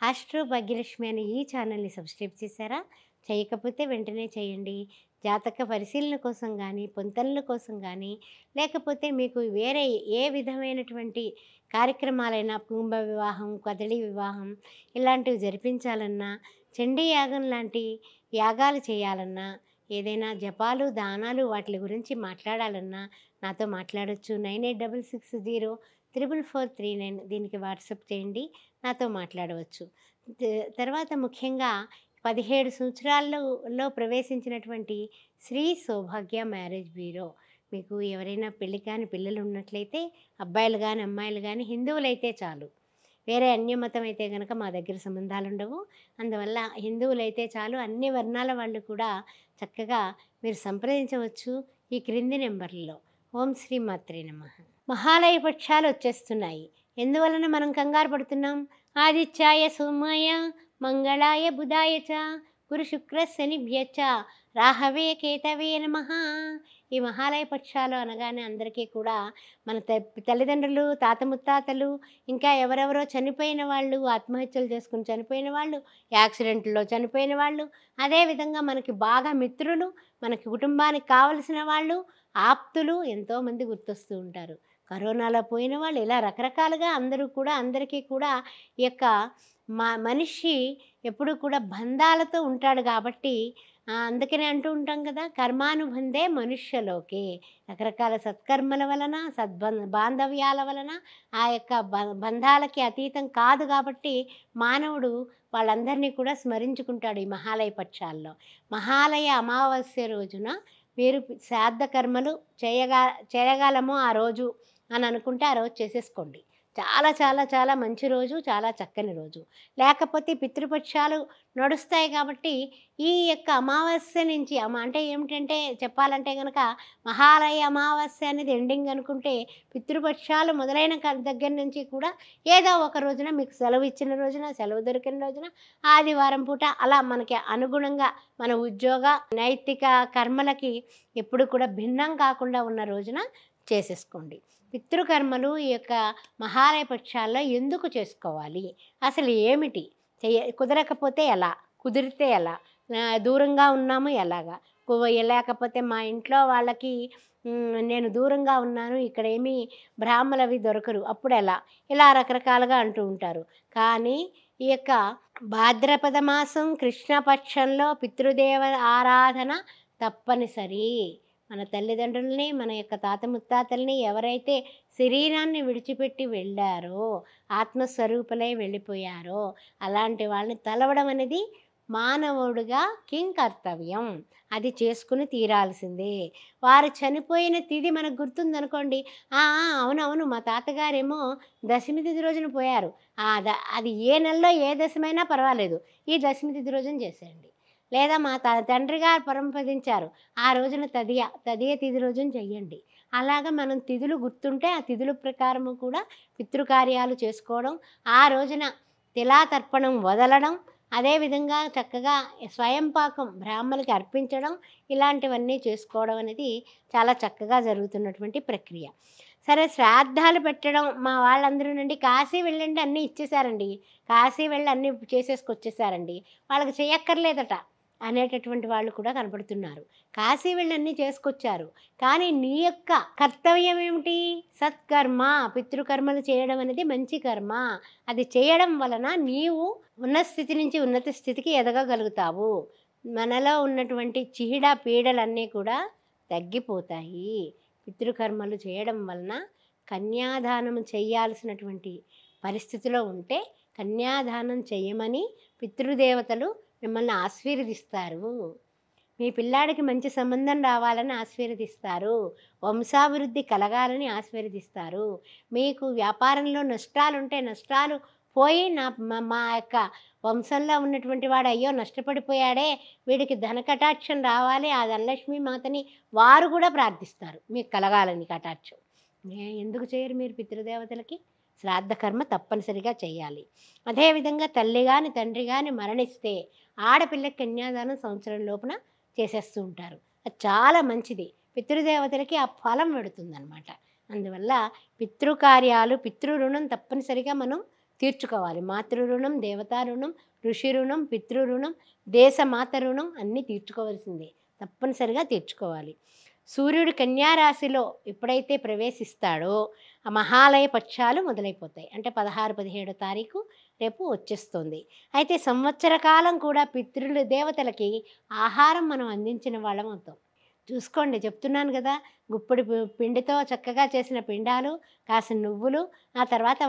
Astro Bhagyalakshmi అనే ఈ ఛానల్ని సబ్స్క్రైబ్ చేశారా? చేయకపోతే వెంటనే చేయండి. జాతక పరిశీలన కోసం కానీ, పొంతనల కోసం కానీ, లేకపోతే మీకు వేరే ఏ విధమైనటువంటి కార్యక్రమాలైనా కుంభ వివాహం, కదలి వివాహం ఇలాంటివి జరిపించాలన్నా, చండీ యాగం లాంటి యాగాలు చేయాలన్నా, ఏదైనా జపాలు, దానాలు వాటి గురించి మాట్లాడాలన్నా నాతో మాట్లాడొచ్చు. 9866034439 దీనికి వాట్సాప్ చేయండి. నాతో మాట్లాడవచ్చు. తర్వాత ముఖ్యంగా 17 సంవత్సరాల్లో ప్రవేశించినటువంటి శ్రీ సౌభాగ్య మ్యారేజ్ బ్యూరో. మీకు ఎవరైనా పెళ్లి కాని పిల్లలు ఉన్నట్లయితే అబ్బాయిలు కానీ అమ్మాయిలు కానీ హిందువులైతే చాలు. వేరే అన్యమతం అయితే కనుక మా దగ్గర సంబంధాలు ఉండవు. అందువల్ల హిందువులైతే చాలు. అన్ని వర్ణాల వాళ్ళు కూడా చక్కగా మీరు సంప్రదించవచ్చు ఈ క్రింది నెంబర్లలో. ఓం శ్రీ మాత్రే నమః. మహాలయ పక్షాలు వచ్చేస్తున్నాయి. ఎందువలన మనం కంగారు పడుతున్నాం? ఆదిత్యాయ సోమాయ మంగళాయ బుధాయ చ గురు శుక్ర శనిభ్యచ రాహవే కేతవే నమః. ఈ మహాలయ పక్షాలు అనగానే అందరికీ కూడా మన తల్లిదండ్రులు, తాత ముత్తాతలు, ఇంకా ఎవరెవరో చనిపోయిన వాళ్ళు, ఆత్మహత్యలు చేసుకుని చనిపోయిన వాళ్ళు, యాక్సిడెంట్లో చనిపోయిన వాళ్ళు, అదేవిధంగా మనకి బాగా మిత్రులు, మనకి కుటుంబానికి కావలసిన వాళ్ళు, ఆప్తులు ఎంతోమంది గుర్తొస్తూ ఉంటారు. కరోనాలో పోయిన వాళ్ళు, ఇలా రకరకాలుగా అందరికీ కూడా ఈ యొక్క మనిషి ఎప్పుడు కూడా బంధాలతో ఉంటాడు కాబట్టి అందుకనే అంటూ ఉంటాం కదా, కర్మానుబంధే మనుష్యలోకే. రకరకాల సత్కర్మల వలన, బాంధవ్యాల వలన ఆ యొక్క బంధాలకి అతీతం కాదు కాబట్టి మానవుడు వాళ్ళందరినీ కూడా స్మరించుకుంటాడు ఈ మహాలయ పక్షాల్లో. మహాలయ అమావాస్య రోజున మీరు శ్రాద్ధ కర్మలు చేయగలము ఆ రోజు అని అనుకుంటే ఆ రోజు చేసేసుకోండి. చాలా చాలా చాలా మంచి రోజు, చాలా చక్కని రోజు. లేకపోతే పితృపక్షాలు నడుస్తాయి కాబట్టి ఈ యొక్క అమావాస్య నుంచి అంటే ఏమిటంటే చెప్పాలంటే కనుక మహాలయ అమావాస్య అనేది ఎండింగ్ అనుకుంటే పితృపక్షాలు మొదలైన దగ్గర నుంచి కూడా ఏదో ఒక రోజున మీకు సెలవు ఇచ్చిన రోజున, సెలవు దొరికిన రోజున, ఆదివారం పూట అలా మనకి అనుగుణంగా మన ఉద్యోగ నైతిక కర్మలకి ఎప్పుడు కూడా భిన్నం కాకుండా ఉన్న రోజున చేసేసుకోండి. పితృకర్మలు ఈ యొక్క మహాలయ పక్షాల్లో ఎందుకు చేసుకోవాలి? అసలు ఏమిటి? కుదరకపోతే ఎలా? కుదిరితే ఎలా? దూరంగా ఉన్నాము ఎలాగా? లేకపోతే మా ఇంట్లో వాళ్ళకి నేను దూరంగా ఉన్నాను, ఇక్కడ ఏమీ బ్రాహ్మలవి దొరకరు, అప్పుడు ఎలా? ఇలా రకరకాలుగా అంటూ ఉంటారు. కానీ ఈ యొక్క భాద్రపద మాసం కృష్ణపక్షంలో పితృదేవ ఆరాధన తప్పనిసరి. మన తల్లిదండ్రుల్ని, మన యొక్క తాత ముత్తాతల్ని ఎవరైతే శరీరాన్ని విడిచిపెట్టి వెళ్ళారో, ఆత్మస్వరూపులై వెళ్ళిపోయారో అలాంటి వాళ్ళని తలవడం అనేది మానవుడిగా కింకర్తవ్యం. అది చేసుకుని తీరాల్సిందే. వారు చనిపోయిన తిథి మనకు గుర్తుందనుకోండి, అవునవును మా తాతగారేమో దశమి తిథి రోజున పోయారు, అది ఏ నెలలో ఏ దశమైనా పర్వాలేదు, ఈ దశమి తిథి రోజున చేసేయండి. లేదా మా తండ్రి గారు పరంపదించారు, ఆ రోజున తదియ తిథి రోజున చెయ్యండి. అలాగా మనం తిథులు గుర్తుంటే ఆ తిథుల ప్రకారము కూడా పితృకార్యాలు చేసుకోవడం, ఆ రోజున తిలాతర్పణం వదలడం, అదేవిధంగా చక్కగా స్వయం పాకం బ్రాహ్మణులకి అర్పించడం, ఇలాంటివన్నీ చేసుకోవడం అనేది చాలా చక్కగా జరుగుతున్నటువంటి ప్రక్రియ. సరే, శ్రాద్ధాలు పెట్టడం మా వాళ్ళందరూ నుండి కాశీ వెళ్ళండి అన్నీ ఇచ్చేసారండి, కాశీ వెళ్ళి అన్నీ చేసేసుకొచ్చేసారండి, వాళ్ళకి చేయక్కర్లేదట అనేటటువంటి వాళ్ళు కూడా కనపడుతున్నారు. కాశీ వెళ్ళి అన్నీ చేసుకొచ్చారు, కానీ నీ యొక్క కర్తవ్యం ఏమిటి? సత్కర్మ. పితృకర్మలు చేయడం అనేది మంచి కర్మ. అది చేయడం వలన నీవు ఉన్న స్థితి నుంచి ఉన్నత స్థితికి ఎదగగలుగుతావు. మనలో ఉన్నటువంటి చీడ పీడలన్నీ కూడా తగ్గిపోతాయి. పితృకర్మలు చేయడం వలన కన్యాదానం చేయాల్సినటువంటి పరిస్థితిలో ఉంటే కన్యాదానం చేయమని పితృదేవతలు మిమ్మల్ని ఆశీర్వదిస్తారు. మీ పిల్లాడికి మంచి సంబంధం రావాలని ఆశీర్వదిస్తారు, వంశాభివృద్ధి కలగాలని ఆశీర్వదిస్తారు. మీకు వ్యాపారంలో నష్టాలుంటే నష్టాలు పోయి మా యొక్క వంశంలో ఉన్నటువంటి వాడు అయ్యో నష్టపడిపోయాడే, వీడికి ధనకటాక్షం రావాలి, ఆ ధనలక్ష్మీ మాతని వారు కూడా ప్రార్థిస్తారు మీకు కలగాలని కటాక్షం. ఎందుకు చేయరు మీరు పితృదేవతలకి? శ్రాద్ధ కర్మ తప్పనిసరిగా చేయాలి. అదేవిధంగా తల్లి కానీ తండ్రి కానీ మరణిస్తే ఆడపిల్లకి కన్యాదానం సంవత్సరం లోపున చేసేస్తూ ఉంటారు. అది చాలా మంచిది, పితృదేవతలకి ఆ ఫలం పెడుతుందన్నమాట. అందువల్ల పితృకార్యాలు, పితృ రుణం తప్పనిసరిగా మనం తీర్చుకోవాలి. మాతృ రుణం, దేవతా రుణం, ఋషి రుణం, పితృ రుణం, దేశమాత రుణం అన్నీ తీర్చుకోవాల్సిందే. తప్పనిసరిగా తీర్చుకోవాలి. సూర్యుడు కన్యా రాశిలో ఎప్పుడైతే ప్రవేశిస్తాడో ఆ మహాలయ పక్షాలు మొదలైపోతాయి. అంటే 16, 17 తారీఖు రేపు వచ్చేస్తుంది. అయితే సంవత్సర కాలం కూడా పితృలు దేవతలకి ఆహారం మనం అందించిన వాళ్ళం అవుతాం. చూసుకోండి, చెప్తున్నాను కదా! గుప్పెడు పిండితో చక్కగా చేసిన పిండాలు, కాసిన నువ్వులు, ఆ తర్వాత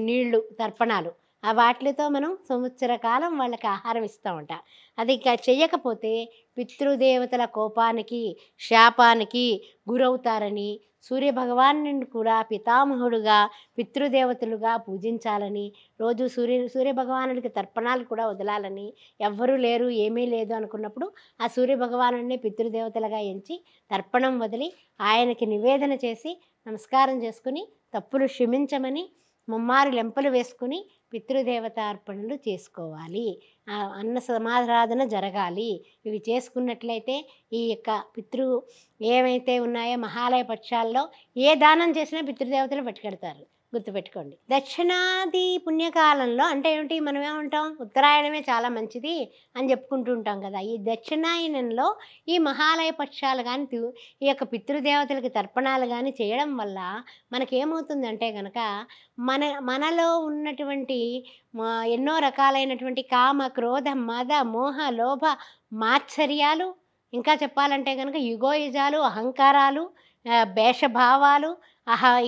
నీళ్ళు, తర్పణాలు, ఆ వాటిలతో మనం సంవత్సర కాలం వాళ్ళకి ఆహారం ఇస్తామంట. అది ఇక చెయ్యకపోతే పితృదేవతల కోపానికి, శాపానికి గురవుతారని, సూర్యభగవానుని కూడా పితామహుడుగా, పితృదేవతలుగా పూజించాలని, రోజు సూర్యభగవానుడికి తర్పణాలు కూడా వదలాలని, ఎవ్వరూ లేరు, ఏమీ లేదు అనుకున్నప్పుడు ఆ సూర్యభగవానుడిని పితృదేవతలుగా ఎంచి తర్పణం వదిలి ఆయనకి నివేదన చేసి నమస్కారం చేసుకుని తప్పులు క్షమించమని ముమ్మారు లెంపలు వేసుకుని పితృదేవత అర్పణలు చేసుకోవాలి. అన్న సమారాధన జరగాలి. ఇవి చేసుకున్నట్లయితే ఈ యొక్క ఏవైతే ఉన్నాయో మహాలయ పక్షాల్లో ఏ దానం చేసినా పితృదేవతలు పట్టుకెడతారు. గుర్తుపెట్టుకోండి. దక్షిణాది పుణ్యకాలంలో అంటే ఏమిటి, మనం ఏమంటాం, ఉత్తరాయణమే చాలా మంచిది అని చెప్పుకుంటూ ఉంటాం కదా. ఈ దక్షిణాయనంలో ఈ మహాలయ పక్షాలు కానీ ఈ యొక్క పితృదేవతలకి తర్పణాలు కానీ చేయడం వల్ల మనకేమవుతుందంటే కనుక మనలో ఉన్నటువంటి ఎన్నో రకాలైనటువంటి కామ, క్రోధ, మద, మోహ, లోభ, మాత్సర్యాలు, ఇంకా చెప్పాలంటే కనుక యుగోయుజాలు, అహంకారాలు, భేషభావాలు,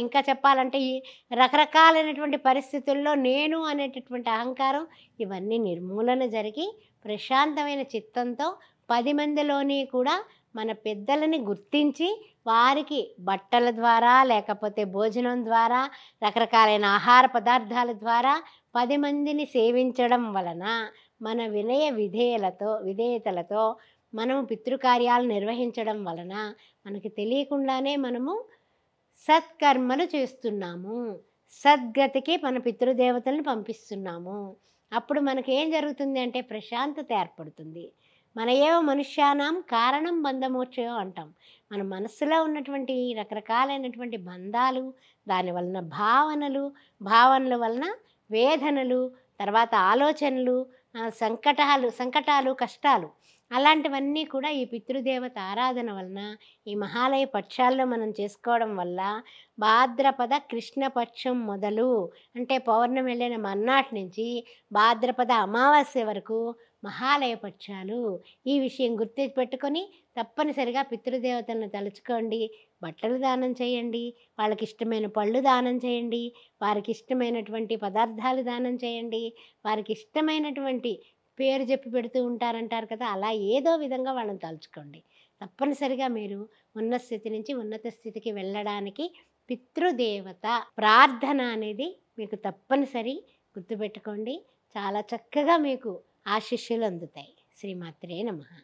ఇంకా చెప్పాలంటే ఈ రకరకాలైనటువంటి పరిస్థితుల్లో నేను అనేటటువంటి అహంకారం, ఇవన్నీ నిర్మూలన జరిగి ప్రశాంతమైన చిత్తంతో 10 మందిలోని కూడా మన పెద్దలని గుర్తించి వారికి బట్టల ద్వారా, లేకపోతే భోజనం ద్వారా, రకరకాలైన ఆహార పదార్థాల ద్వారా 10 మందిని సేవించడం వలన మన విధేయతలతో మనం పితృకార్యాలు నిర్వహించడం వలన మనకి తెలియకుండానే మనము సత్కర్మలు చేస్తున్నాము. సద్గతికి మన పితృదేవతలను పంపిస్తున్నాము. అప్పుడు మనకేం జరుగుతుంది అంటే ప్రశాంతత ఏర్పడుతుంది. మన ఏవ మనుష్యానాం కారణం బంధమోక్షయో అంటాం. మన మనస్సులో ఉన్నటువంటి రకరకాలైనటువంటి బంధాలు, దాని వలన భావనల వలన వేదనలు, తర్వాత ఆలోచనలు, సంకటాలు, కష్టాలు, అలాంటివన్నీ కూడా ఈ పితృదేవత ఆరాధన వలన, ఈ మహాలయ పక్షాల్లో మనం చేసుకోవడం వల్ల భాద్రపద కృష్ణపక్షం మొదలు అంటే పౌర్ణమి వెళ్ళిన మర్నాటి నుంచి భాద్రపద అమావాస్య వరకు మహాలయ పక్షాలు. ఈ విషయం గుర్తుపెట్టుకొని తప్పనిసరిగా పితృదేవతలను తలుచుకోండి. బట్టలు దానం చేయండి, వాళ్ళకి ఇష్టమైన పళ్ళు దానం చేయండి, వారికి ఇష్టమైనటువంటి పదార్థాలు దానం చేయండి, వారికి ఇష్టమైనటువంటి పేరు చెప్పి పెడుతూ ఉంటారంటారు కదా, అలా ఏదో విధంగా వాళ్ళని తలుచుకోండి. తప్పనిసరిగా మీరు ఉన్న స్థితి నుంచి ఉన్నత స్థితికి వెళ్ళడానికి పితృదేవత ప్రార్థన అనేది మీకు తప్పనిసరి. గుర్తుపెట్టుకోండి. చాలా చక్కగా మీకు ఆశీస్సులు అందుతాయి. శ్రీమాత్రే నమః.